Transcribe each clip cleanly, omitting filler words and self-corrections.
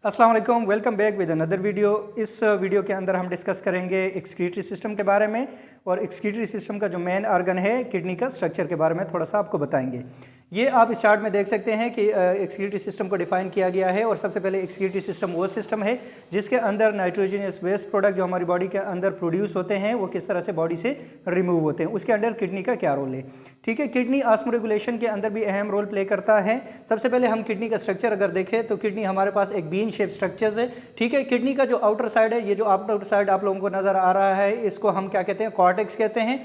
अस्सलाम वालेकुम, welcome back with another video. इस वीडियो के अंदर हम डिस्कस करेंगे एक्सक्रीटरी सिस्टम के बारे में और एक्सक्रीटरी सिस्टम का जो मेन ऑर्गन है किडनी का स्ट्रक्चर के बारे में थोड़ा सा आपको बताएंगे। ये आप इस चार्ट में देख सकते हैं कि एक्सक्रीटरी सिस्टम को डिफाइन किया गया है और सबसे पहले एक्सक्रीटरी सिस्टम वो सिस्टम है जिसके अंदर नाइट्रोजनियस वेस्ट प्रोडक्ट जो हमारी बॉडी के अंदर प्रोड्यूस होते हैं वो किस तरह से बॉडी से रिमूव होते हैं, उसके अंदर किडनी का क्या रोल है। ठीक है, किडनी ऑस्मोरेगुलेशन के अंदर भी अहम रोल प्ले करता है। सबसे पहले हम किडनी का स्ट्रक्चर अगर देखें तो किडनी हमारे पास एक बीन शेप स्ट्रक्चर्स है। ठीक है, किडनी का जो आउटर साइड है, ये जो आउटर साइड आप लोगों को नजर आ रहा है, इसको हम क्या कहते हैं, कॉर्टेक्स कहते हैं।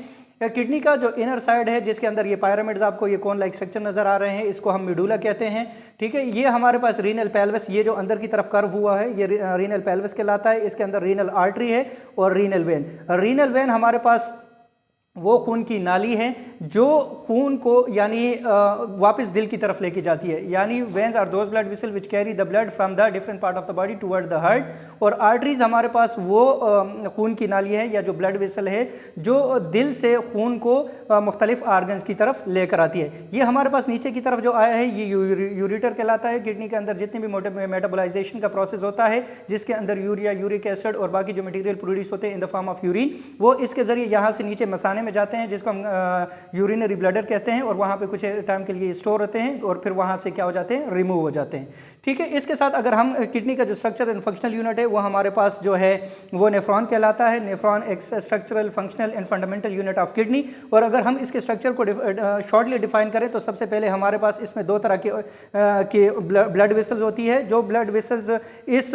किडनी का जो इनर साइड है जिसके अंदर ये पायरामिड्स आपको ये कोन लाइक स्ट्रक्चर नजर आ रहे हैं, इसको हम मिडुला कहते हैं। ठीक है, ये हमारे पास रीनल पेल्विस, ये जो अंदर की तरफ कर्व हुआ है ये रीनल पेल्विस कहलाता है। इसके अंदर रीनल आर्टरी है और रीनल वेन। रीनल वेन हमारे पास वो खून की नाली है जो खून को यानी वापस दिल की तरफ लेके जाती है। यानी veins are those blood vessel which carry the blood from the different part of the body toward the heart. और आर्टरीज हमारे पास वो खून की नाली है या जो ब्लड वेसल है जो दिल से खून को मुख्तलिफ आर्गन्स की तरफ लेकर आती है। ये हमारे पास नीचे की तरफ जो आया है ये यूरेटर कहलाता है। किडनी के अंदर जितने भी मेटाबोलाइजेशन का प्रोसेस होता है जिसके अंदर यूरिया, यूरिक एसिड और बाकी जो मटीरियल प्रोड्यूस होते हैं in the form of urine, वो इसके जरिए यहाँ से नीचे मसाने में जाते हैं जिसको हम यूरिनरी ब्लैडर कहते हैं और वहाँ पे कुछ टाइम के लिए स्टोर होते हैं और फिर वहाँ से क्या हो जाते हैं, रिमूव हो जाते हैं। ठीक है, इसके साथ अगर हम किडनी का जो स्ट्रक्चर एंड फंक्शनल यूनिट है वो हमारे पास जो है वो नेफ्रॉन कहलाता है। नेफ्रॉन एक structural, functional and fundamental unit of kidney. और अगर हम इसके स्ट्रक्चर को शॉर्टली डिफाइन करें तो सबसे पहले हमारे पास इसमें दो तरह की ब्लड वेसल्स होती है। जो ब्लड वेसल्स इस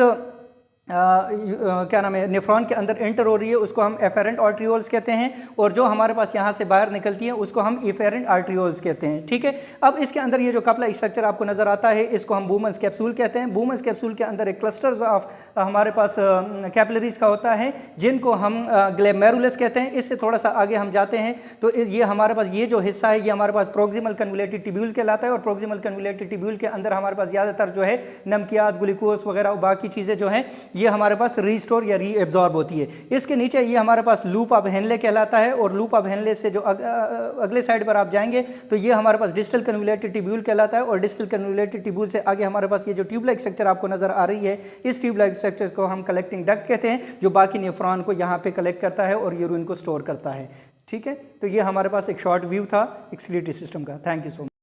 क्या नाम है, नेफ्रॉन के अंदर एंटर हो रही है उसको हम एफेरेंट आर्टरियोल्स कहते हैं और जो हमारे पास यहाँ से बाहर निकलती है उसको हम इफेरेंट आर्टरियोल्स कहते हैं। ठीक है, अब इसके अंदर ये जो कपला स्ट्रक्चर आपको नजर आता है इसको हम बूमन्स कैप्सूल कहते हैं। बूमन्स कैप्सूल के अंदर एक क्लस्टर्स ऑफ हमारे पास कैपिलरीज का होता है जिनको हम ग्लोमेरुलस कहते हैं। इससे थोड़ा सा आगे हम जाते हैं तो ये हमारे पास ये जो हिस्सा है ये हमारे पास प्रोक्सिमल कन्वुलेटेड ट्यूब्यूल कहलाता है। और प्रोक्सिमल कन्वुलेटेड ट्यूब्यूल के अंदर हमारे पास ज़्यादातर जो है नमकियात, ग्लूकोज वगैरह बाकी चीज़ें जो हैं ये हमारे पास रीस्टोर या रीएब्जॉर्ब होती है। इसके नीचे ये हमारे पास लूप ऑफ हेनले कहलाता है और लूप ऑफ हेनले से जो अगले साइड पर आप जाएंगे तो ये हमारे पास डिस्टल कन्वुलेटेड ट्यूब्यूल कहलाता है। और डिस्टल कन्वुलेटेड ट्यूब्यूल से आगे हमारे पास ये जो ट्यूब लाइक स्ट्रक्चर आपको नजर आ रही है इस ट्यूब लाइक स्ट्रक्चर को हम कलेक्टिंग डक्ट कहते हैं जो बाकी नेफ्रॉन को यहाँ पे कलेक्ट करता है और यूरिन को स्टोर करता है। ठीक है, तो ये हमारे पास एक शॉर्ट व्यू था एक्सक्रीटरी सिस्टम का। Thank you so much.